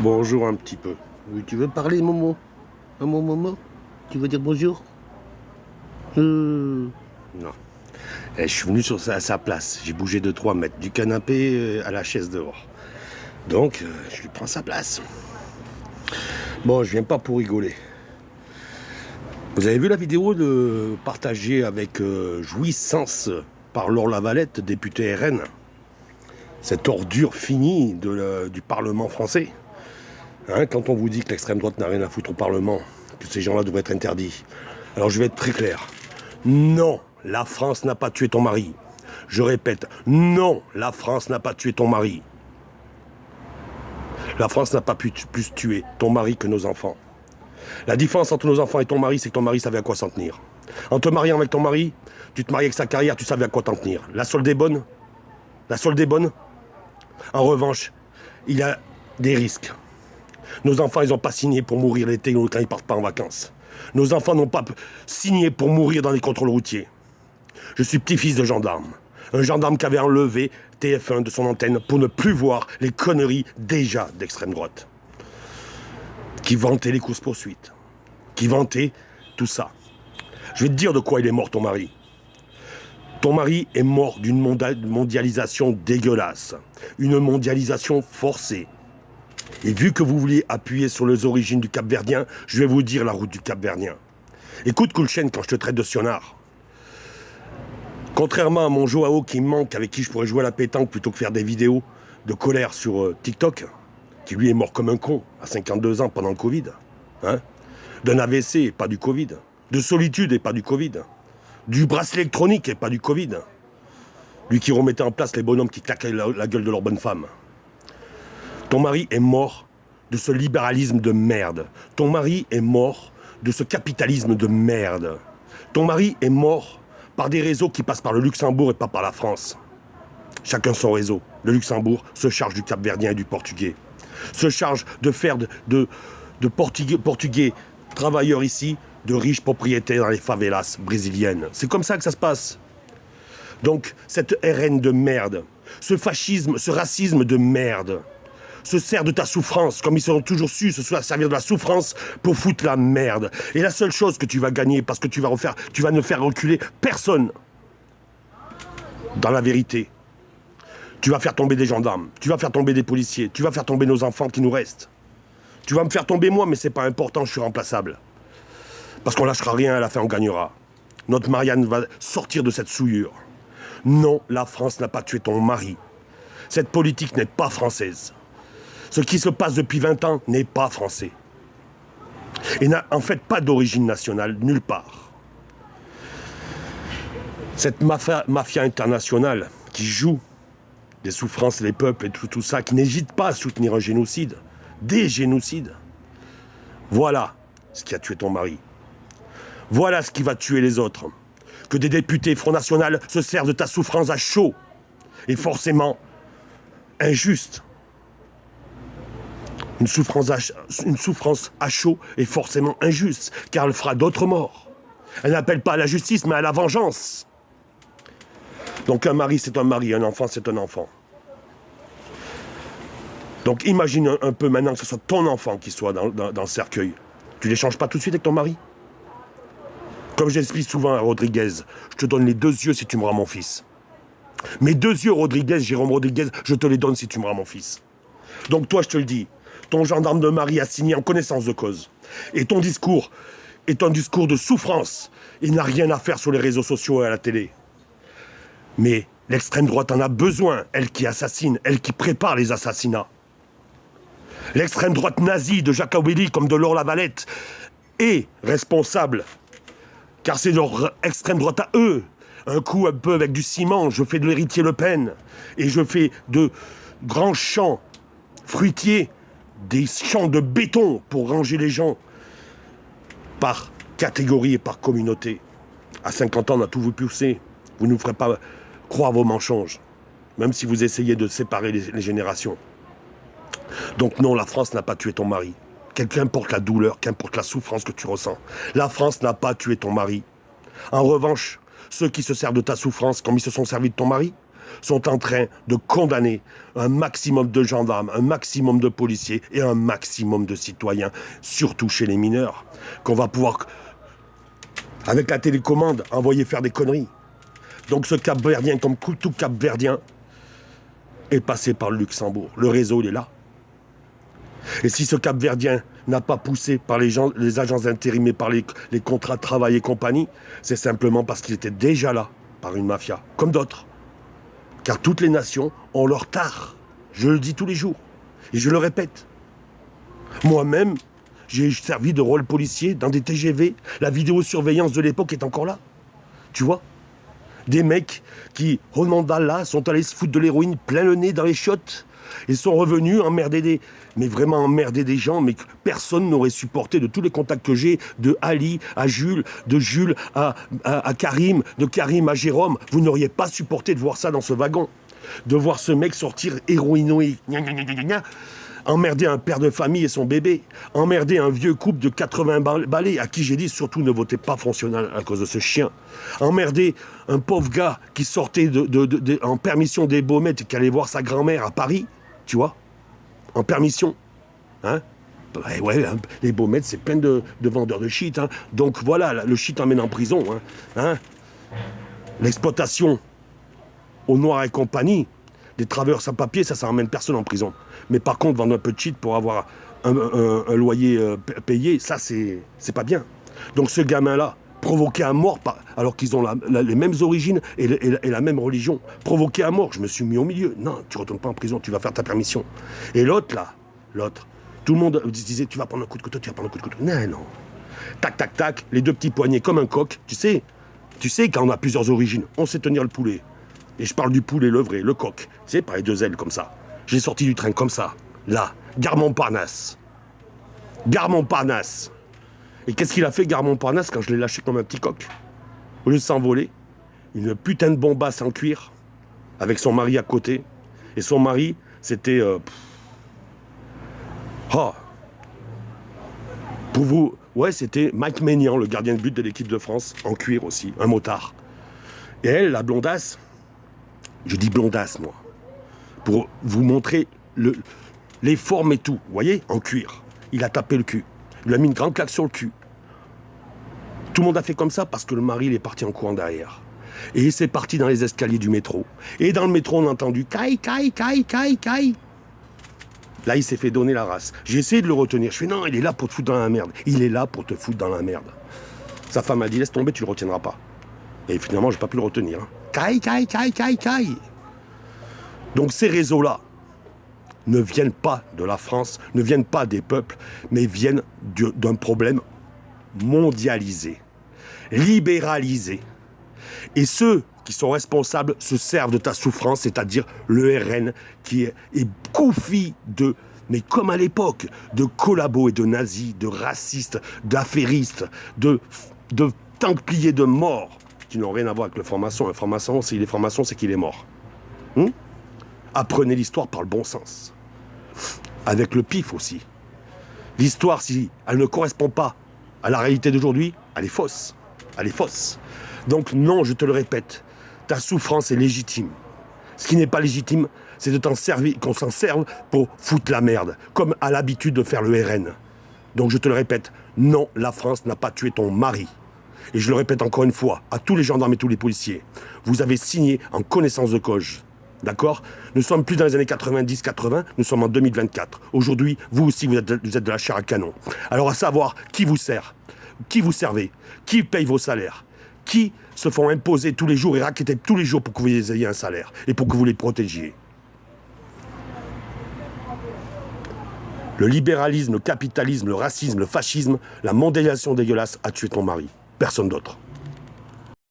Bonjour un petit peu. Oui, tu veux parler, Momo? Momo? Tu veux dire bonjour? Non. Je suis venu à sa place. J'ai bougé de 3 mètres, du canapé à la chaise dehors. Donc, je lui prends sa place. Bon, je viens pas pour rigoler. Vous avez vu la vidéo partagée avec jouissance par Laure Lavalette, députée RN? Cette ordure finie du Parlement français. Hein, quand on vous dit que l'extrême droite n'a rien à foutre au Parlement, que ces gens-là devraient être interdits. Alors je vais être très clair. Non, la France n'a pas tué ton mari. Je répète, non, la France n'a pas tué ton mari. La France n'a pas pu plus tuer ton mari que nos enfants. La différence entre nos enfants et ton mari, c'est que ton mari savait à quoi s'en tenir. En te mariant avec ton mari, tu te mariais avec sa carrière, tu savais à quoi t'en tenir. La solde est bonne. La solde est bonne. En revanche, il y a des risques. Nos enfants, ils n'ont pas signé pour mourir l'été ou quand ils partent pas en vacances. Nos enfants n'ont pas signé pour mourir dans les contrôles routiers. Je suis petit-fils de gendarme. Un gendarme qui avait enlevé TF1 de son antenne pour ne plus voir les conneries déjà d'extrême droite. Qui vantait les courses-poursuites. Qui vantait tout ça. Je vais te dire de quoi il est mort, ton mari. Ton mari est mort d'une mondialisation dégueulasse. Une mondialisation forcée. Et vu que vous vouliez appuyer sur les origines du Cap-Verdien, je vais vous dire la route du Cap-Verdien. Écoute, Koulchen, quand je te traite de sionnard. Contrairement à mon Joao qui me manque, avec qui je pourrais jouer à la pétanque plutôt que faire des vidéos de colère sur TikTok, qui lui est mort comme un con à 52 ans pendant le Covid. Hein, d'un AVC et pas du Covid. De solitude et pas du Covid. Du bracelet électronique et pas du Covid. Lui qui remettait en place les bonhommes qui claquaient la gueule de leur bonne femme. Ton mari est mort de ce libéralisme de merde. Ton mari est mort de ce capitalisme de merde. Ton mari est mort par des réseaux qui passent par le Luxembourg et pas par la France. Chacun son réseau. Le Luxembourg se charge du Cap-Verdien et du Portugais. Se charge de faire de Portugais travailleurs ici, de riches propriétaires dans les favelas brésiliennes. C'est comme ça que ça se passe. Donc, cette RN de merde, ce fascisme, ce racisme de merde, se sert de ta souffrance, comme ils ont toujours su se servir de la souffrance pour foutre la merde. Et la seule chose que tu vas gagner, parce que tu vas ne faire reculer personne. Dans la vérité, tu vas faire tomber des gendarmes, tu vas faire tomber des policiers, tu vas faire tomber nos enfants qui nous restent. Tu vas me faire tomber moi, mais c'est pas important, je suis remplaçable. Parce qu'on lâchera rien, à la fin on gagnera. Notre Marianne va sortir de cette souillure. Non, la France n'a pas tué ton mari. Cette politique n'est pas française. Ce qui se passe depuis 20 ans n'est pas français. Et n'a en fait pas d'origine nationale, nulle part. Cette mafia internationale qui joue des souffrances des peuples et tout ça, qui n'hésite pas à soutenir un génocide, des génocides. Voilà ce qui a tué ton mari. Voilà ce qui va tuer les autres. Que des députés Front National se servent de ta souffrance à chaud. Et forcément injuste. Une souffrance à chaud est forcément injuste, car elle fera d'autres morts. Elle n'appelle pas à la justice, mais à la vengeance. Donc un mari, c'est un mari, un enfant, c'est un enfant. Donc imagine un peu maintenant que ce soit ton enfant qui soit dans le cercueil. Tu l'échanges pas tout de suite avec ton mari? Comme j'explique souvent à Rodriguez, je te donne les 2 yeux si tu me rends mon fils. Mes 2 yeux, Rodriguez, Jérôme Rodriguez, je te les donne si tu me rends mon fils. Donc toi, je te le dis, ton gendarme de mari a signé en connaissance de cause. Et ton discours est un discours de souffrance. Il n'a rien à faire sur les réseaux sociaux et à la télé. Mais l'extrême droite en a besoin, elle qui assassine, elle qui prépare les assassinats. L'extrême droite nazie de Jacobelli comme de Laure Lavalette est responsable. Car c'est leur extrême droite à eux. Un coup un peu avec du ciment, je fais de l'héritier Le Pen. Et je fais de grands champs fruitiers, des champs de béton pour ranger les gens par catégorie et par communauté. À 50 ans, on a tout vous poussé. Vous ne nous ferez pas croire vos mensonges, même si vous essayez de séparer les générations. Donc non, la France n'a pas tué ton mari. Qu'importe la douleur, qu'importe la souffrance que tu ressens. La France n'a pas tué ton mari. En revanche, ceux qui se servent de ta souffrance, comme ils se sont servis de ton mari, sont en train de condamner un maximum de gendarmes, un maximum de policiers et un maximum de citoyens, surtout chez les mineurs, qu'on va pouvoir, avec la télécommande, envoyer faire des conneries. Donc ce Cap-Verdien, comme tout Cap-Verdien, est passé par le Luxembourg. Le réseau, il est là. Et si ce Cap-Verdien n'a pas poussé par les agences intérimées, par les contrats de travail et compagnie, c'est simplement parce qu'il était déjà là, par une mafia, comme d'autres. Car toutes les nations ont leur tard. Je le dis tous les jours. Et je le répète. Moi-même, j'ai servi de rôle policier dans des TGV. La vidéosurveillance de l'époque est encore là. Tu vois ? Des mecs qui, au nom d'Allah, sont allés se foutre de l'héroïne plein le nez dans les chiottes et sont revenus emmerder mais vraiment emmerder des gens, mais que personne n'aurait supporté, de tous les contacts que j'ai, de Ali à Jules, de Jules à Karim, de Karim à Jérôme, vous n'auriez pas supporté de voir ça dans ce wagon. De voir ce mec sortir héroïnoïque, emmerder un père de famille et son bébé, emmerder un vieux couple de 80 balais à qui j'ai dit surtout ne votez pas fonctionnel à cause de ce chien, emmerder un pauvre gars qui sortait en permission des Baumettes et qui allait voir sa grand-mère à Paris, tu vois, en permission, hein. Ouais, les Baumettes, c'est plein de vendeurs de shit, hein. Donc voilà, le shit emmène en prison, hein. L'exploitation au noir et compagnie, des travailleurs sans papier, ça emmène personne en prison. Mais par contre, vendre un peu de shit pour avoir un loyer payé, ça, c'est pas bien. Donc ce gamin-là, provoqué à mort, alors qu'ils ont les mêmes origines et la même religion, provoqué à mort, je me suis mis au milieu. Non, tu retournes pas en prison, tu vas faire ta permission. Et l'autre, tout le monde disait, tu vas prendre un coup de couteau, tu vas prendre un coup de couteau. Non. Tac, tac, tac, les deux petits poignets comme un coq. Tu sais, quand on a plusieurs origines, on sait tenir le poulet. Et je parle du poulet, le vrai, le coq. Tu sais, par les deux ailes comme ça. J'ai sorti du train comme ça. Là, Gare Montparnasse. Gare Montparnasse. Et qu'est-ce qu'il a fait, Gare Montparnasse, quand je l'ai lâché comme un petit coq? Au lieu de s'envoler, une putain de bombasse en cuir, avec son mari à côté. Et son mari, c'était... Pour vous... Ouais, c'était Mike Maignan, le gardien de but de l'équipe de France, en cuir aussi, un motard. Et elle, la blondasse, je dis blondasse, moi, pour vous montrer les formes et tout, vous voyez, en cuir. Il a tapé le cul. Il lui a mis une grande claque sur le cul. Tout le monde a fait comme ça parce que le mari, il est parti en courant derrière. Et c'est parti dans les escaliers du métro. Et dans le métro, on a entendu « Caille, caille, caille, caille, caille ». Là, il s'est fait donner la race. J'ai essayé de le retenir. Je fais « Non, il est là pour te foutre dans la merde. Il est là pour te foutre dans la merde. » Sa femme a dit « Laisse tomber, tu le retiendras pas. » Et finalement, je n'ai pas pu le retenir. Caille, caille, caille, caille, caille. Donc ces réseaux-là ne viennent pas de la France, ne viennent pas des peuples, mais viennent d'un problème mondialisé, libéralisé. Et ceux qui sont responsables se servent de ta souffrance, c'est-à-dire le RN, qui est gouffi mais comme à l'époque, de collabos et de nazis, de racistes, d'affairistes, de templiers de mort, qui n'ont rien à voir avec le franc-maçon. Un franc-maçon, s'il est franc-maçon, c'est qu'il est mort. Apprenez l'histoire par le bon sens. Avec le pif aussi. L'histoire, si elle ne correspond pas à la réalité d'aujourd'hui, elle est fausse. Elle est fausse. Donc non, je te le répète, ta souffrance est légitime. Ce qui n'est pas légitime, c'est de t'en servir, qu'on s'en serve pour foutre la merde, comme à l'habitude de faire le RN. Donc je te le répète, non, la France n'a pas tué ton mari. Et je le répète encore une fois, à tous les gendarmes et tous les policiers, vous avez signé en connaissance de cause. D'accord? Nous ne sommes plus dans les années 90-80, nous sommes en 2024. Aujourd'hui, vous aussi, vous êtes de la chair à canon. Alors à savoir, qui vous sert? Qui vous servez? Qui paye vos salaires? Qui se font imposer tous les jours et racketter tous les jours pour que vous ayez un salaire et pour que vous les protégiez? Le libéralisme, le capitalisme, le racisme, le fascisme, la mondialisation dégueulasse a tué ton mari. Personne d'autre.